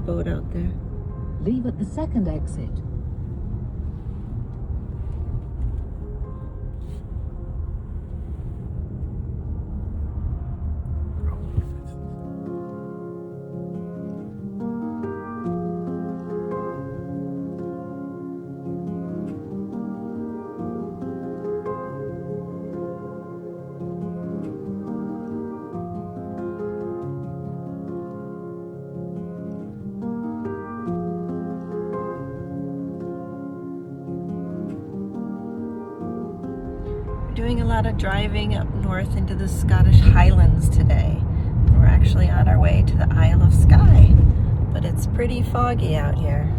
boat out there. Leave at the second exit. Doing a lot of driving up north into the Scottish Highlands today. We're actually on our way to the Isle of Skye, but it's pretty foggy out here.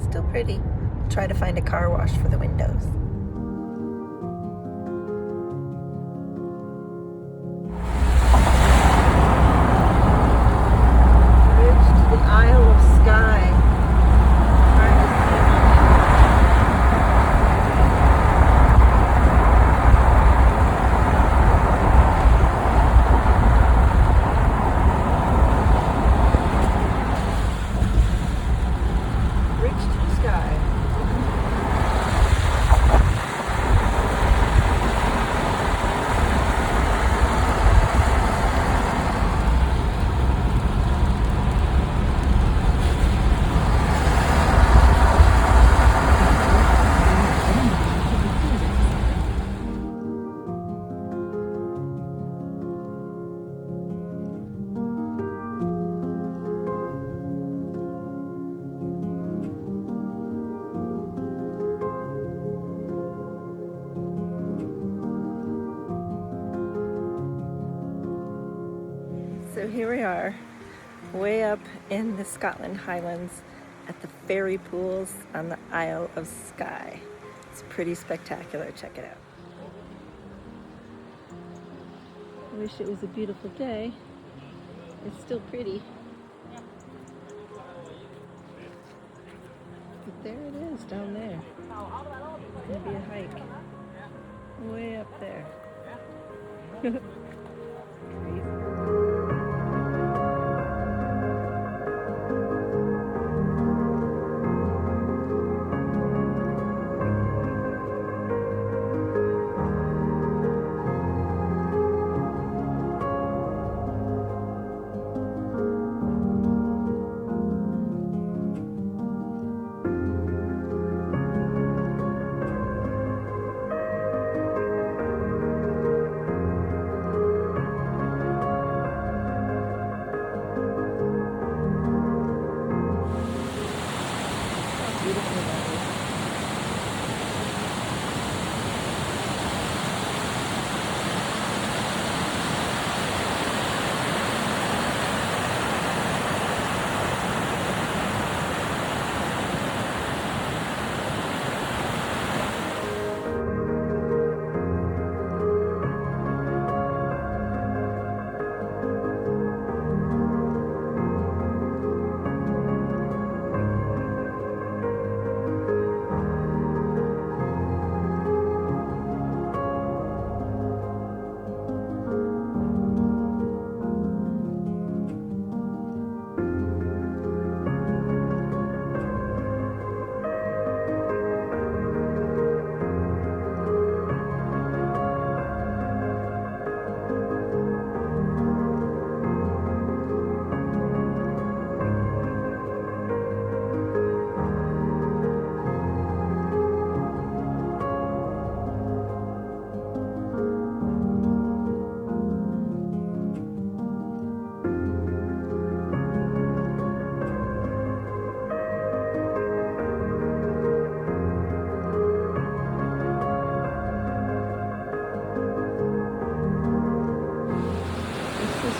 Still pretty. We'll try to find a car wash for the windows. Bridge to the Isle of Skye. So here we are, way up in the Scotland Highlands at the fairy pools on the Isle of Skye. It's pretty spectacular, check it out. I wish it was a beautiful day. It's still pretty. But there it is, down there. It's gonna be a hike. Way up there. Crazy.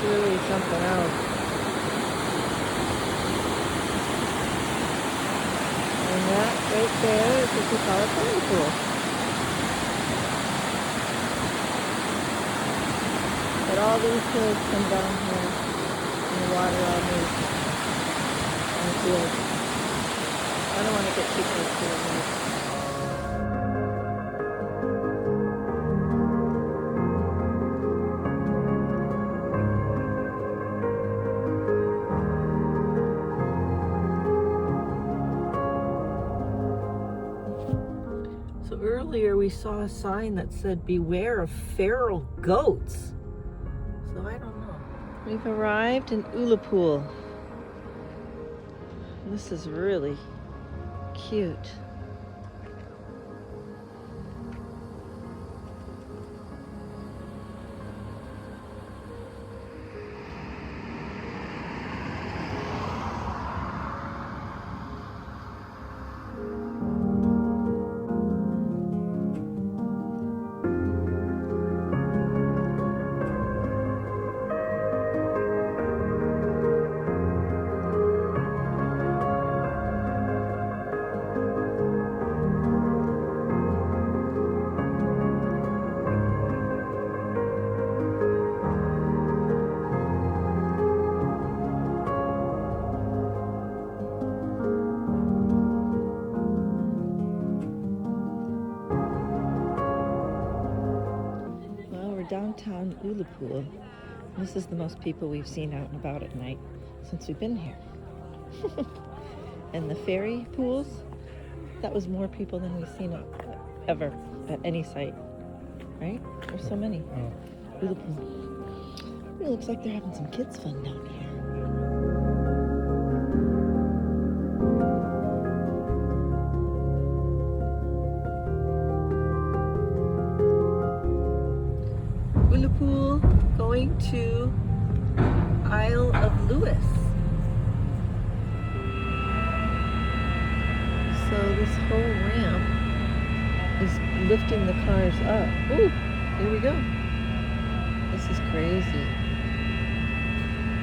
Really something else. And that right there is what we call a swimming pool. But all these hills come down here and the water all moves on the field. I don't want to get too close to it. earlier we saw a sign that said beware of feral goats. So I don't know. We've arrived in Ullapool. This is really cute. Downtown Ullapool. This is the most people we've seen out and about at night since we've been here. And the ferry pools, that was more people than we've seen ever at any site, right? There's so many. Ullapool. It looks like they're having some kids fun down here. Ullapool, going to Isle of Lewis. So this whole ramp is lifting the cars up. Ooh, here we go. This is crazy.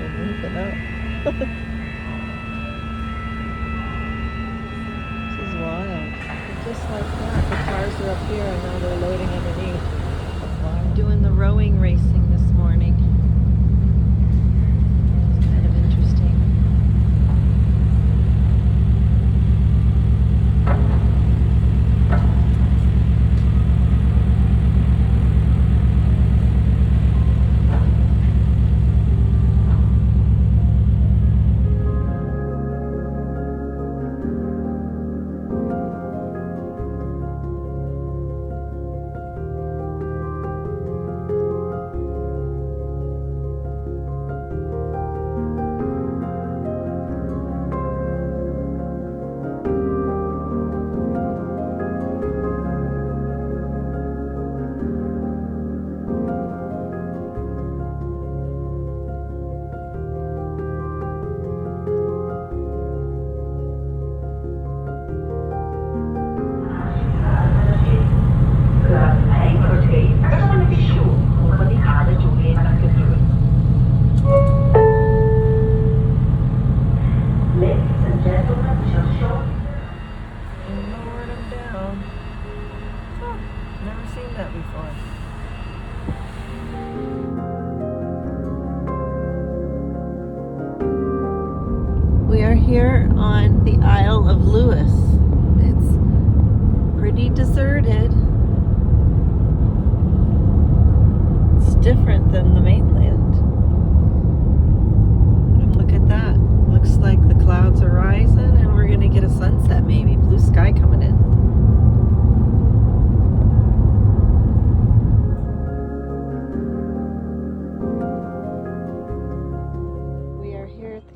We're moving up. This is wild. And just like that, the cars are up here and now they're loading underneath. I'm doing the rowing racing this morning. It's kind of interesting. We are here on the Isle of Lewis. It's pretty deserted. It's different than the mainland. And look at that. Looks like the clouds are rising and we're gonna get a sunset maybe. Blue sky coming in.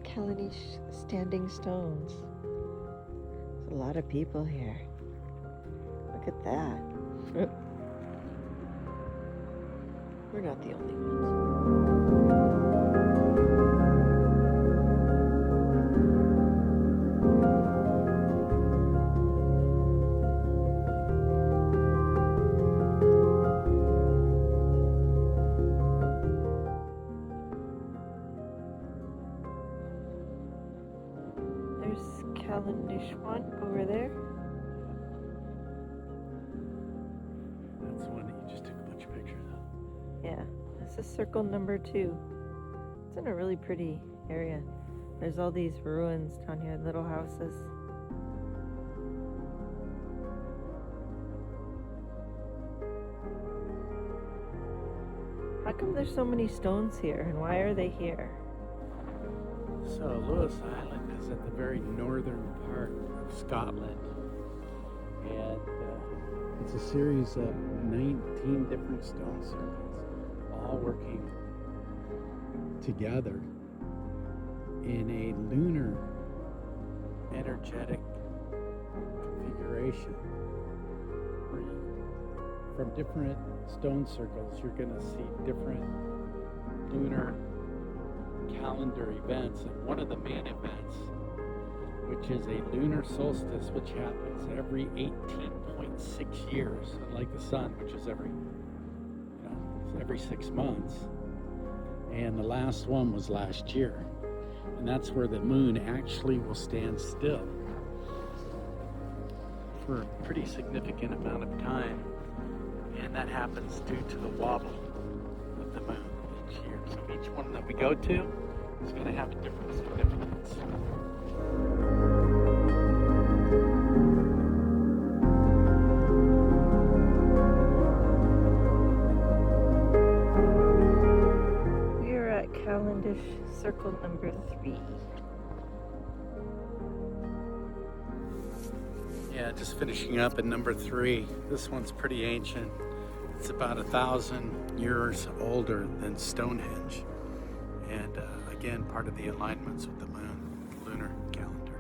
Callanish standing stones. There's a lot of people here. Look at that. We're not the only ones. Callanish one over there. That's the one that you just took a bunch of pictures of. Yeah, this is circle number 2. It's in a really pretty area. There's all these ruins down here, little houses. How come there's so many stones here and why are they here? So Lewis Island is at the very northern part of Scotland, and It's a series of 19 different stone circles, all working together in a lunar energetic configuration. From different stone circles, you're going to see different lunar calendar events. And one of the main events, which is a lunar solstice, which happens every 18.6 years, unlike the sun, which is every 6 months. And the last one was last year. And that's where the moon actually will stand still for a pretty significant amount of time. And that happens due to the wobble of the moon each year. So each one that we go to is going to have a different significance. We're at Callanish circle number 3. Yeah, just finishing up at number 3. This one's pretty ancient. It's about 1,000 years older than Stonehenge. And again, part of the alignments with the moon, lunar calendar.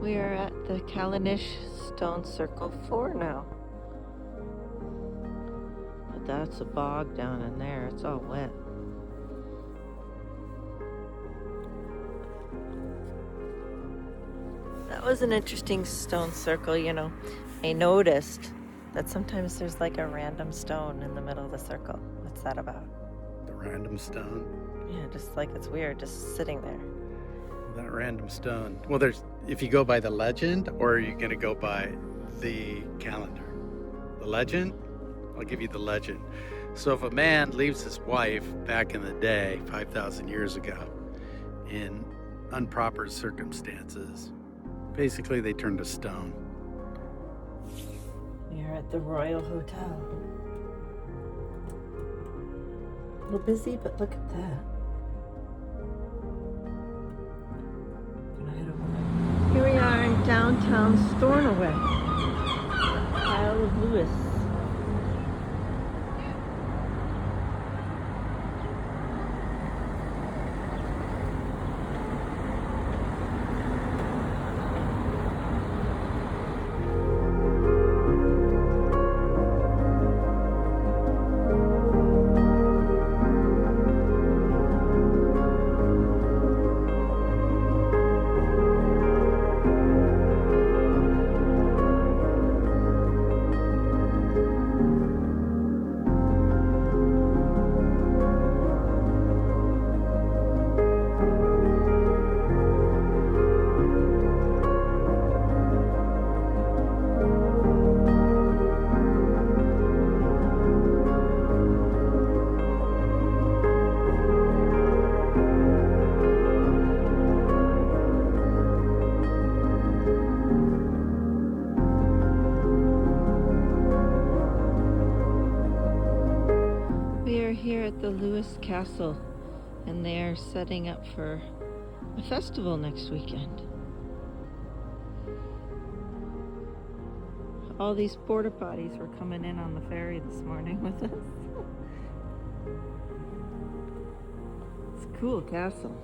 We are at the Callanish stone circle 4 now. But that's a bog down in there. It's all wet. That was an interesting stone circle, you know. I noticed that sometimes there's like a random stone in the middle of the circle. What's that about? The random stone. Yeah, just like it's weird, just sitting there. That random stone. Well, if you go by the legend, or are you going to go by the calendar? The legend? I'll give you the legend. So if a man leaves his wife back in the day, 5,000 years ago, in improper circumstances, basically they turn to stone. We are at the Royal Hotel. A little busy, but look at that. Gonna head over there. Here we are in downtown Stornoway. Isle of Lewis. Here at the Lewis Castle, and they are setting up for a festival next weekend. All these porta potties were coming in on the ferry this morning with us. It's a cool castle.